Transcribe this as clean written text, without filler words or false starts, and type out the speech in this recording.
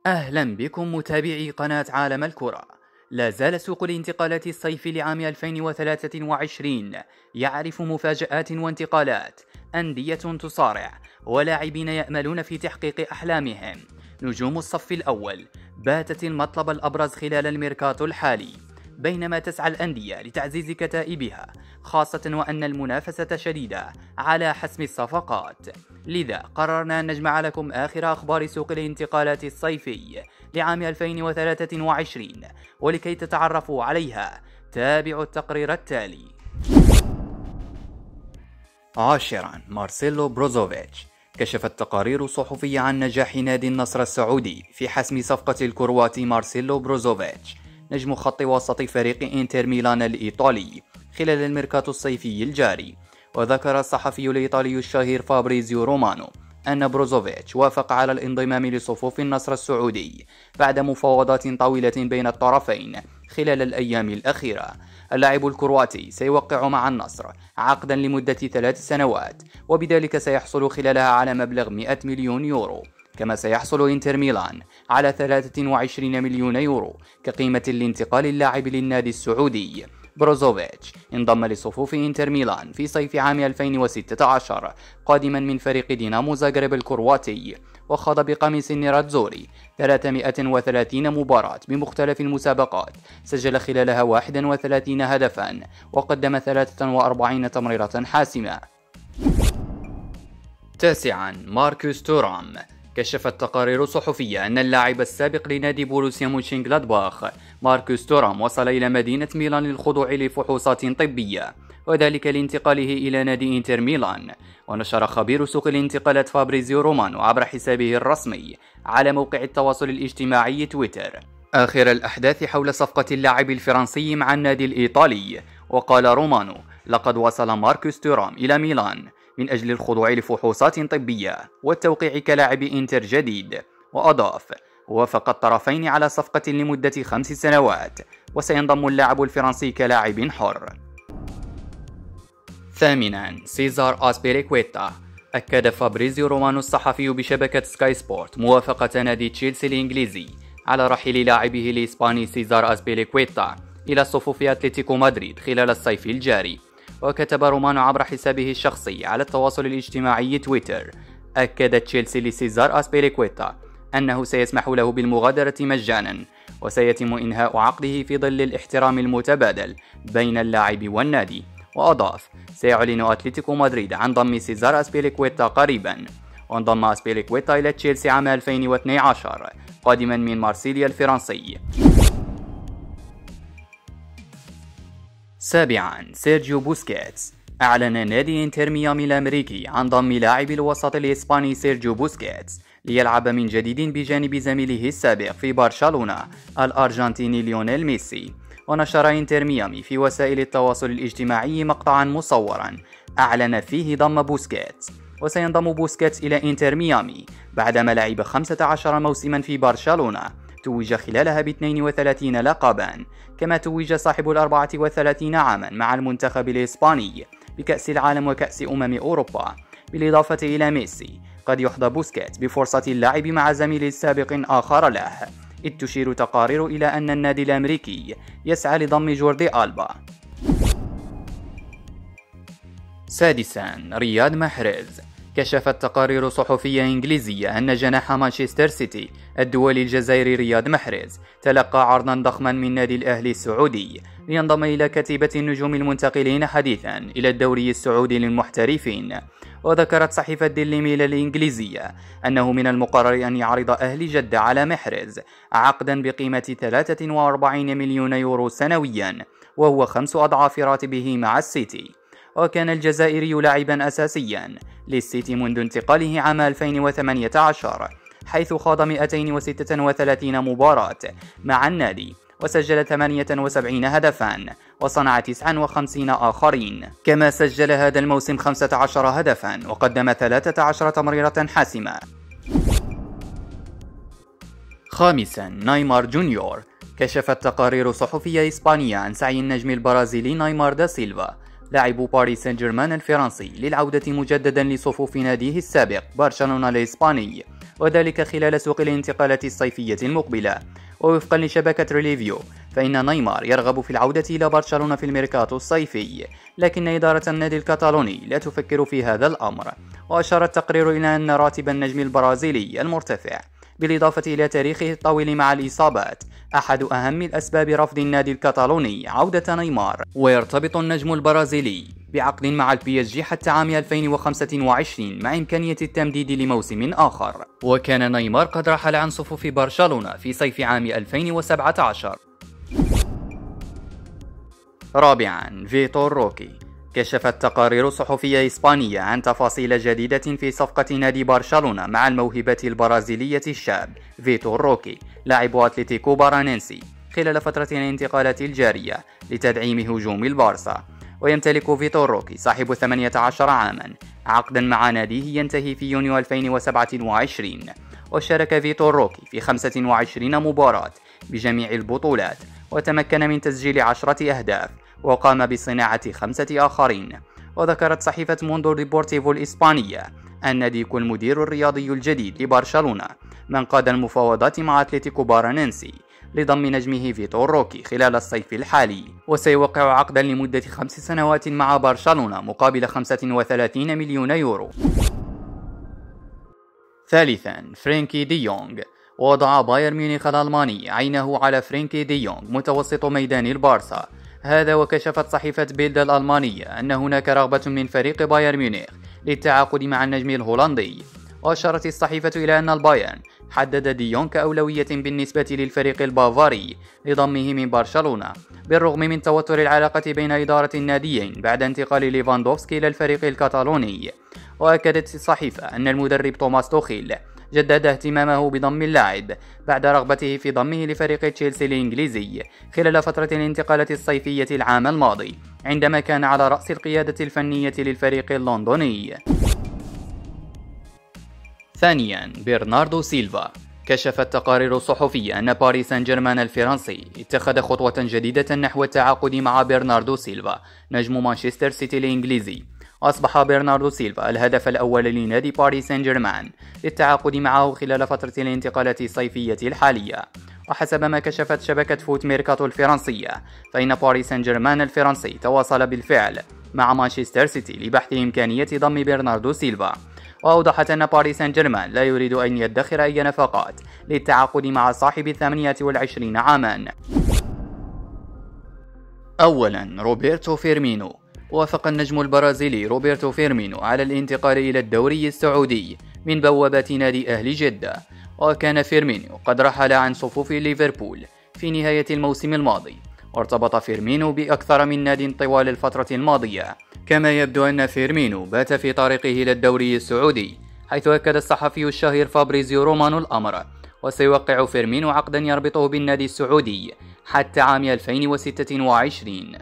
أهلا بكم متابعي قناة عالم الكرة. لا زال سوق الانتقالات الصيفي لعام 2023 يعرف مفاجآت وانتقالات، أندية تصارع ولاعبين يأملون في تحقيق أحلامهم. نجوم الصف الأول باتت المطلب الأبرز خلال الميركاتو الحالي، بينما تسعى الأندية لتعزيز كتائبها، خاصة وأن المنافسة شديدة على حسم الصفقات. لذا قررنا أن نجمع لكم آخر أخبار سوق الانتقالات الصيفي لعام 2023، ولكي تتعرفوا عليها تابعوا التقرير التالي. 10. مارسيلو بروزوفيتش. كشفت تقارير صحفية عن نجاح نادي النصر السعودي في حسم صفقة الكرواتي مارسيلو بروزوفيتش، نجم خط وسط فريق إنتر ميلان الإيطالي، خلال الميركاتو الصيفي الجاري. وذكر الصحفي الإيطالي الشهير فابريزيو رومانو أن بروزوفيتش وافق على الانضمام لصفوف النصر السعودي بعد مفاوضات طويلة بين الطرفين خلال الأيام الأخيرة. اللاعب الكرواتي سيوقع مع النصر عقدا لمدة 3 سنوات، وبذلك سيحصل خلالها على مبلغ 100 مليون يورو. كما سيحصل إنتر ميلان على 23 مليون يورو كقيمة لانتقال اللاعب للنادي السعودي. بروزوفيتش انضم لصفوف إنتر ميلان في صيف عام 2016 قادما من فريق دينامو زاغرب الكرواتي، وخاض بقميص النيراتزوري 330 مباراة بمختلف المسابقات، سجل خلالها 31 هدفا وقدم 43 تمريرة حاسمة. 9. ماركوس تورام. كشفت تقارير صحفية أن اللاعب السابق لنادي بوروسيا مونشنغلادباخ ماركوس تورام وصل إلى مدينة ميلان للخضوع لفحوصات طبية، وذلك لانتقاله إلى نادي إنتر ميلان. ونشر خبير سوق الانتقالات فابريزيو رومانو عبر حسابه الرسمي على موقع التواصل الاجتماعي تويتر آخر الأحداث حول صفقة اللاعب الفرنسي مع النادي الإيطالي. وقال رومانو: لقد وصل ماركوس تورام إلى ميلان من أجل الخضوع لفحوصات طبية والتوقيع كلاعب إنتر جديد. وأضاف: وافق الطرفين على صفقة لمدة 5 سنوات، وسينضم اللاعب الفرنسي كلاعب حر. 8. سيزار أسبيليكويتا. أكد فابريزيو رومانو الصحفي بشبكة سكاي سبورت موافقة نادي تشيلسي الإنجليزي على رحيل لاعبه الإسباني سيزار أسبيليكويتا إلى صفوف أتلتيكو مدريد خلال الصيف الجاري. وكتب رومانو عبر حسابه الشخصي على التواصل الاجتماعي تويتر: أكد تشيلسي لسيزار أسبيليكويتا أنه سيسمح له بالمغادرة مجانا، وسيتم إنهاء عقده في ظل الاحترام المتبادل بين اللاعب والنادي. وأضاف: سيعلن أتلتيكو مدريد عن ضم سيزار أسبيليكويتا قريبا. وانضم أسبيليكويتا إلى تشيلسي عام 2012 قادما من مارسيليا الفرنسي. 7. سيرجيو بوسكيتس. أعلن نادي إنتر ميامي الأمريكي عن ضم لاعب الوسط الإسباني سيرجيو بوسكيتس ليلعب من جديد بجانب زميله السابق في برشلونة الأرجنتيني ليونيل ميسي. ونشر إنتر ميامي في وسائل التواصل الاجتماعي مقطعا مصورا أعلن فيه ضم بوسكيتس. وسينضم بوسكيتس إلى إنتر ميامي بعدما لعب 15 موسما في برشلونة، توج خلالها ب 32 لقبا. كما توج صاحب 34 عاما مع المنتخب الإسباني بكأس العالم وكأس أوروبا. بالإضافة إلى ميسي، قد يحظى بوسكيتس بفرصة اللعب مع زميل سابق آخر له، إذ تشير تقارير إلى أن النادي الأمريكي يسعى لضم جوردي ألبا. 6. رياض محرز. كشفت تقارير صحفية إنجليزية أن جناح مانشستر سيتي الدولي الجزائري رياض محرز تلقى عرضا ضخما من نادي الأهلي السعودي لينضم إلى كتيبة النجوم المنتقلين حديثا إلى الدوري السعودي للمحترفين. وذكرت صحيفة ديلي ميل الإنجليزية أنه من المقرر أن يعرض أهلي جدة على محرز عقدا بقيمة 43 مليون يورو سنويا، وهو 5 أضعاف راتبه مع السيتي. وكان الجزائري لاعبا أساسيا للسيتي منذ انتقاله عام 2018، حيث خاض 236 مباراة مع النادي، وسجل 78 هدفا وصنع 59 آخرين. كما سجل هذا الموسم 15 هدفا وقدم 13 تمريرة حاسمة. 5. نيمار جونيور. كشفت تقارير صحفية إسبانية عن سعي النجم البرازيلي نيمار دا سيلفا لاعب باريس سان جيرمان الفرنسي للعودة مجددا لصفوف ناديه السابق برشلونة الإسباني، وذلك خلال سوق الانتقالات الصيفية المقبلة. ووفقا لشبكة ريليفيو فإن نيمار يرغب في العودة إلى برشلونة في الميركاتو الصيفي، لكن إدارة النادي الكتالوني لا تفكر في هذا الأمر. وأشار التقرير إلى أن راتب النجم البرازيلي المرتفع بالإضافة إلى تاريخه الطويل مع الإصابات أحد أهم الأسباب رفض النادي الكتالوني عودة نيمار. ويرتبط النجم البرازيلي بعقد مع PSG حتى عام 2025 مع إمكانية التمديد لموسم آخر. وكان نيمار قد رحل عن صفوف برشلونة في صيف عام 2017. رابعا، فيتور روكي. كشفت تقارير صحفية إسبانية عن تفاصيل جديدة في صفقة نادي برشلونة مع الموهبة البرازيلية الشاب فيتور روكي لاعب أتلتيكو بارانينسي خلال فترة الانتقالات الجارية لتدعيم هجوم البارسا. ويمتلك فيتور روكي صاحب 18 عاما عقدا مع ناديه ينتهي في يونيو 2027. وشارك فيتور روكي في 25 مباراة بجميع البطولات، وتمكن من تسجيل 10 أهداف وقام بصناعة 5 آخرين. وذكرت صحيفة موندو ديبورتيفو الإسبانية أن ديكو المدير الرياضي الجديد لبرشلونة من قاد المفاوضات مع أتلتيكو بارانينسي لضم نجمه فيتور روكي خلال الصيف الحالي، وسيوقع عقدا لمدة 5 سنوات مع برشلونة مقابل 35 مليون يورو. ثالثا، فرانكي دي يونغ. وضع بايرن ميونخ الألماني عينه على فرانكي دي يونغ متوسط ميدان البارسا. هذا وكشفت صحيفة بيلد الألمانية أن هناك رغبة من فريق بايرن ميونخ للتعاقد مع النجم الهولندي. وأشارت الصحيفة إلى أن البايرن حدد دي يونغ كأولوية بالنسبة للفريق البافاري لضمه من برشلونة، بالرغم من توتر العلاقة بين إدارة الناديين بعد انتقال ليفاندوفسكي إلى الفريق الكتالوني. وأكدت الصحيفة أن المدرب توماس توخيل جدد اهتمامه بضم اللاعب بعد رغبته في ضمه لفريق تشيلسي الإنجليزي خلال فترة الانتقالات الصيفية العام الماضي، عندما كان على رأس القيادة الفنية للفريق اللندني. ثانيا، برناردو سيلفا. كشفت تقارير صحفية أن باريس سان جيرمان الفرنسي اتخذ خطوة جديدة نحو التعاقد مع برناردو سيلفا نجم مانشستر سيتي الإنجليزي. أصبح برناردو سيلفا الهدف الأول لنادي باريس سان جيرمان للتعاقد معه خلال فترة الانتقالات الصيفية الحالية. وحسب ما كشفت شبكة فوت ميركاتو الفرنسية فإن باريس سان جيرمان الفرنسي تواصل بالفعل مع مانشستر سيتي لبحث إمكانية ضم برناردو سيلفا. وأوضحت أن باريس سان جيرمان لا يريد أن يدخر أي نفقات للتعاقد مع صاحب 28 عاما. أولا، روبرتو فيرمينو. وافق النجم البرازيلي روبرتو فيرمينو على الانتقال إلى الدوري السعودي من بوابة نادي أهل جدة. وكان فيرمينو قد رحل عن صفوف ليفربول في نهاية الموسم الماضي، وارتبط فيرمينو بأكثر من ناد طوال الفترة الماضية. كما يبدو أن فيرمينو بات في طريقه إلى الدوري السعودي، حيث أكد الصحفي الشهير فابريزيو رومانو الأمر. وسيوقع فيرمينو عقدا يربطه بالنادي السعودي حتى عام 2026.